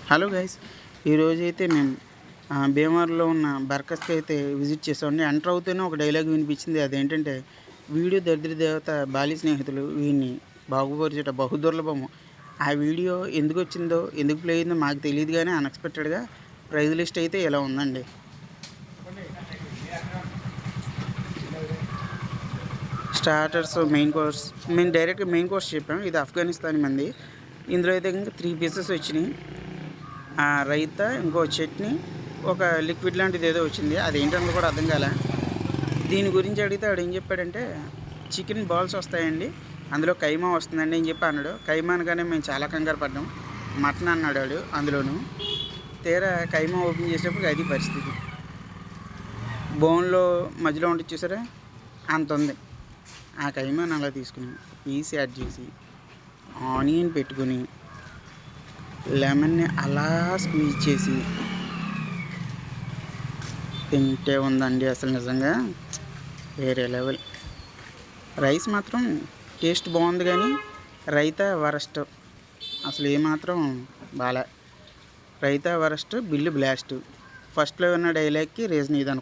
Hello guys, ఈరోజైతే మేము భీమవరంలో ఉన్న బర్కస్కి అయితే విజిట్ చేసామండి. ఎంటర్ అవుతూనే ఒక డైలాగ్ వినిపించింది. అదేంటంటే, వీడియో దరిద్ర దేవత బాల్య స్నేహితులు వీడిని బాగుపరిచేట బహుదుర్లభము. ఆ వీడియో ఎందుకు వచ్చిందో, ఎందుకు ప్లే అయిందో మాకు తెలియదు, కానీ అన్ఎక్స్పెక్టెడ్గా ప్రైజ్ లిస్ట్ అయితే ఇలా ఉందండి. Starters, main course. మేము డైరెక్ట్గా మెయిన్ కోర్స్ చెప్పాము. ఇది ఆఫ్ఘనిస్తాన్ మంది. ఇందులో అయితే ఇంకా 3 పీసెస్ వచ్చినాయి. రైతా, ఇంకో చట్నీ, ఒక లిక్విడ్ లాంటిది ఏదో వచ్చింది. అదేంటన్నది కూడా అర్థం కాలే. దీని గురించి అడిగితే ఆడు ఏం చెప్పాడంటే, చికెన్ బాల్స్ వస్తాయండి, అందులో కైమా వస్తుందండి అని చెప్పి అన్నాడు. కైమా అనగానే మేము చాలా కంగారు పడ్డాం. మటన్ అన్నాడు వాడు. అందులోను తీరా కైమా ఓపెన్ చేసేటప్పుడు అది పరిస్థితి. బోన్లో మధ్యలో ఉంటుంది చూసారా, అంత ఉంది. ఆ కైమాని అలా తీసుకుని పీస్ యాడ్ చేసి ఆనియన్ పెట్టుకుని లెమన్ని అలా స్క్వీజ్ చేసి తింటే ఉందండి అసలు నిజంగా వేరే లెవెల్. రైస్ మాత్రం టేస్ట్ బాగుంది, కానీ రైతా వరస్ట్. అసలు ఏమాత్రం బాలే. Raita worst, bill blast. ఫస్ట్లో ఉన్న డైలాగ్కి రీజన్ ఇది అనుకో.